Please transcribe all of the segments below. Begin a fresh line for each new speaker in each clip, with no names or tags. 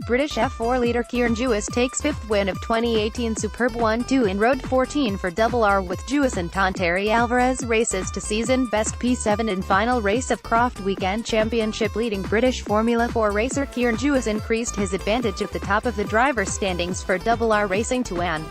British F4 leader Kiern Jewiss takes fifth win of 2018 Superb 1-2 in Road 14 for Double R with Jewiss and Tonteri. Alvarez races to season-best P7 in final race of Croft Weekend Championship. Leading British Formula 4 racer Kiern Jewiss increased his advantage at the top of the driver's standings for Double R Racing to an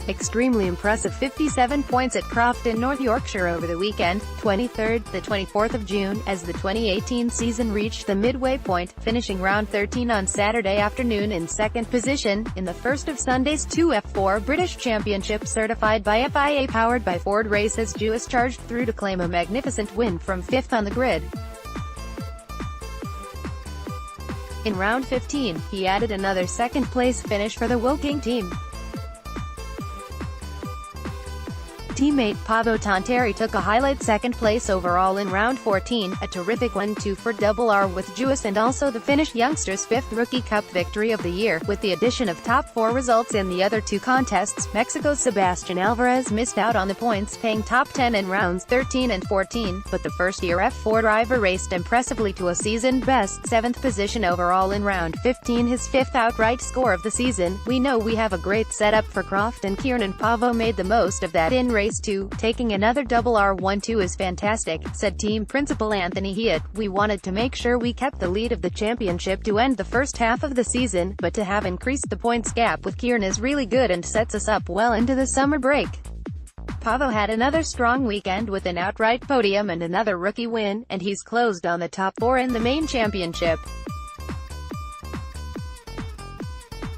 extremely impressive 57 points at Croft in North Yorkshire over the weekend, 23rd to 24th of June, as the 2018 season reached the midway point, finishing round 13 on Saturday afternoon in second position, in the first of Sunday's two F4 British Championship certified by FIA powered by Ford races. Jewiss charged through to claim a magnificent win from fifth on the grid. In round 15, he added another second-place finish for the Woking team. Teammate Paavo Tonteri took a highlight second place overall in round 14, a terrific 1-2 for Double R with Jewiss, and also the Finnish youngster's fifth Rookie Cup victory of the year. With the addition of top four results in the other two contests, Mexico's Sebastian Alvarez missed out on the points, paying top 10 in rounds 13 and 14, but the first-year F4 driver raced impressively to a season-best 7th position overall in round 15, his fifth outright score of the season. "We know we have a great setup for Croft, and Kiern and Paavo made the most of that in race 2. Taking another Double R 1-2 is fantastic," said team principal Anthony Hewitt. "We wanted to make sure we kept the lead of the championship to end the first half of the season, but to have increased the points gap with Kiern is really good and sets us up well into the summer break." Paavo had another strong weekend with an outright podium and another rookie win, and he's closed on the top four in the main championship.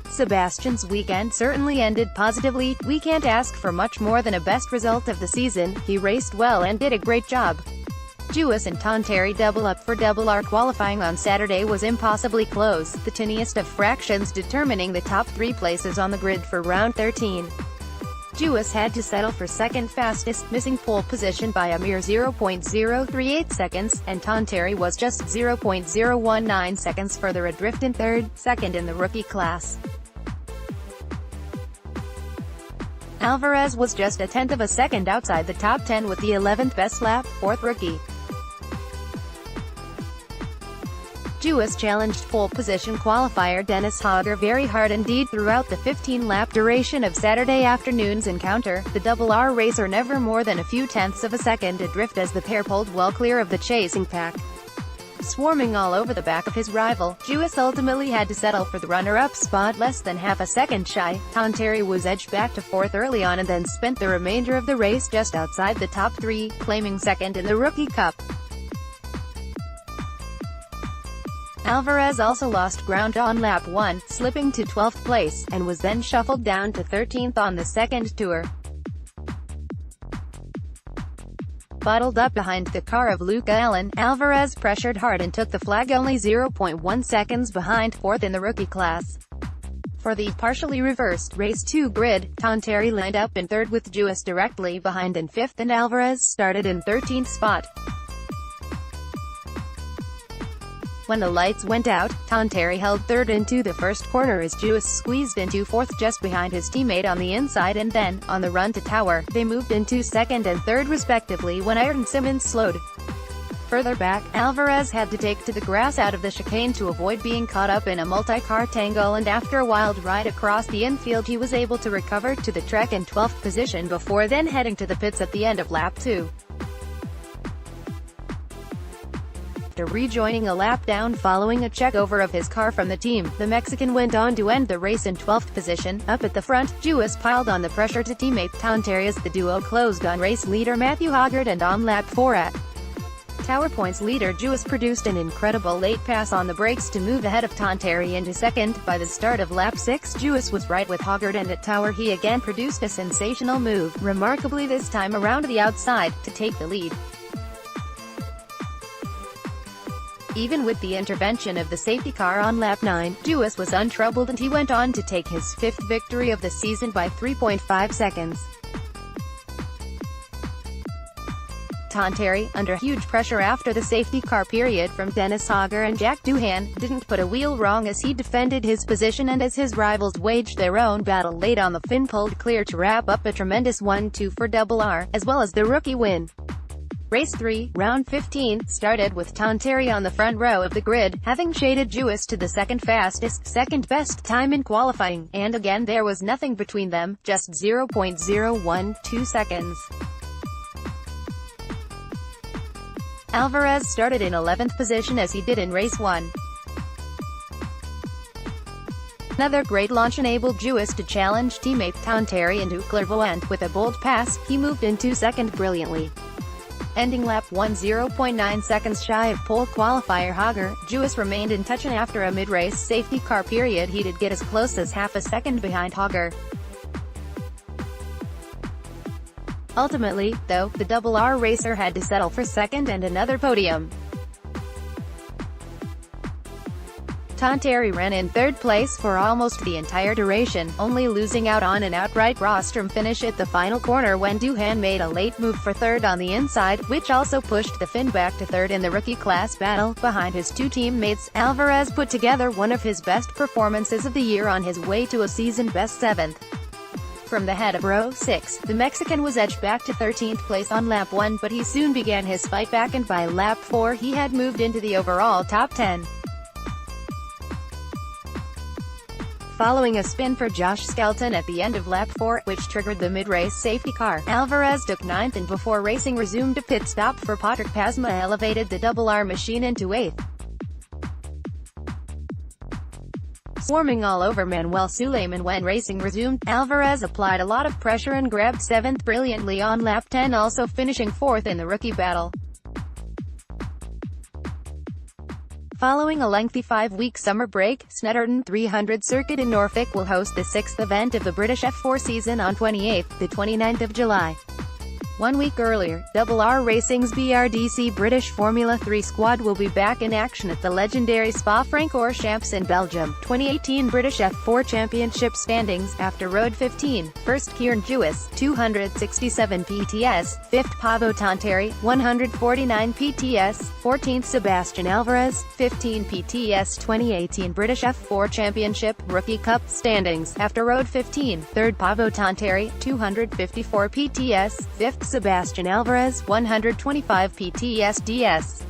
Sebastian's weekend certainly ended positively. "We can't ask for much more than a best result of the season. He raced well and did a great job." Jewiss and Tonteri double up for Double R qualifying on Saturday was impossibly close, the tiniest of fractions determining the top three places on the grid for round 13. Jewiss had to settle for second fastest, missing pole position by a mere 0.038 seconds, and Tonteri was just 0.019 seconds further adrift in third, second in the rookie class. Alvarez was just a tenth of a second outside the top 10 with the 11th best lap, fourth rookie. Jewiss challenged pole position qualifier Dennis Hogger very hard indeed throughout the 15-lap duration of Saturday afternoon's encounter. The Double R racer never more than a few tenths of a second adrift as the pair pulled well clear of the chasing pack. Swarming all over the back of his rival, Jewiss ultimately had to settle for the runner-up spot less than half a second shy. Tonteri was edged back to fourth early on and then spent the remainder of the race just outside the top three, claiming second in the Rookie Cup. Alvarez also lost ground on lap 1, slipping to 12th place, and was then shuffled down to 13th on the second tour. Bottled up behind the car of Luca Allen, Alvarez pressured hard and took the flag, only 0.1 seconds behind fourth in the rookie class. For the partially reversed Race 2 grid, Tonteri lined up in third with Jewiss directly behind in fifth, and Alvarez started in 13th spot. When the lights went out, Tonteri held third into the first corner as Jewiss squeezed into fourth just behind his teammate on the inside, and then, on the run to Tower, they moved into second and third respectively when Ayrton Simmons slowed. Further back, Alvarez had to take to the grass out of the chicane to avoid being caught up in a multi-car tangle, and after a wild ride across the infield he was able to recover to the track in 12th position before then heading to the pits at the end of lap 2. After rejoining a lap down following a check-over of his car from the team, the Mexican went on to end the race in 12th position. Up at the front, Jewiss piled on the pressure to teammate Tonteri as the duo closed on race leader Matthew Hoggard, and on lap 4 at Tower Points leader Jewiss produced an incredible late pass on the brakes to move ahead of Tonteri into second. By the start of lap 6, Jewiss was right with Hoggard, and at Tower he again produced a sensational move, remarkably this time around the outside, to take the lead. Even with the intervention of the safety car on lap 9, Jewiss was untroubled and he went on to take his fifth victory of the season by 3.5 seconds. Tonteri, under huge pressure after the safety car period from Dennis Hogger and Jack Doohan, didn't put a wheel wrong as he defended his position, and as his rivals waged their own battle late on, the Finn pulled clear to wrap up a tremendous 1-2 for Double R, as well as the rookie win. Race 3, round 15, started with Tonteri on the front row of the grid, having shaded Jewiss to the second fastest, second best time in qualifying, and again there was nothing between them, just 0.012 seconds. Alvarez started in 11th position as he did in race 1. Another great launch enabled Jewiss to challenge teammate Tonteri into clairvoyant. With a bold pass, he moved into second brilliantly, ending lap 1 0.9 seconds shy of pole qualifier Hager. Jewiss remained in touch, and after a mid-race safety car period he did get as close as half a second behind Hager. Ultimately, though, the Double R racer had to settle for second and another podium. Tonteri ran in third place for almost the entire duration, only losing out on an outright rostrum finish at the final corner when Doohan made a late move for third on the inside, which also pushed the Finn back to third in the rookie class battle, behind his two teammates. Alvarez put together one of his best performances of the year on his way to a season-best 7th. From the head of row 6, the Mexican was edged back to 13th place on lap 1, but he soon began his fight back, and by lap 4 he had moved into the overall top 10. Following a spin for Josh Skelton at the end of lap 4, which triggered the mid-race safety car, Alvarez took 9th, and before racing resumed a pit stop for Patrick Pasma elevated the Double R machine into 8th. Swarming all over Manuel Suleiman when racing resumed, Alvarez applied a lot of pressure and grabbed 7th brilliantly on lap 10, also finishing 4th in the rookie battle. Following a lengthy 5-week summer break, Snetterton 300 Circuit in Norfolk will host the 6th event of the British F4 season on 28th, 29th of July. 1 week earlier, Double R Racing's BRDC British Formula 3 squad will be back in action at the legendary Spa-Francorchamps in Belgium. 2018 British F4 Championship standings: after Road 15, 1st Kiern Jewiss, 267 PTS, 5th Pavo Tonteri, 149 PTS, 14th Sebastian Alvarez, 15 PTS. 2018 British F4 Championship Rookie Cup standings: after Road 15, 3rd Pavo Tonteri, 254 PTS, 5th Sebastian Alvarez, 125 PTS DS.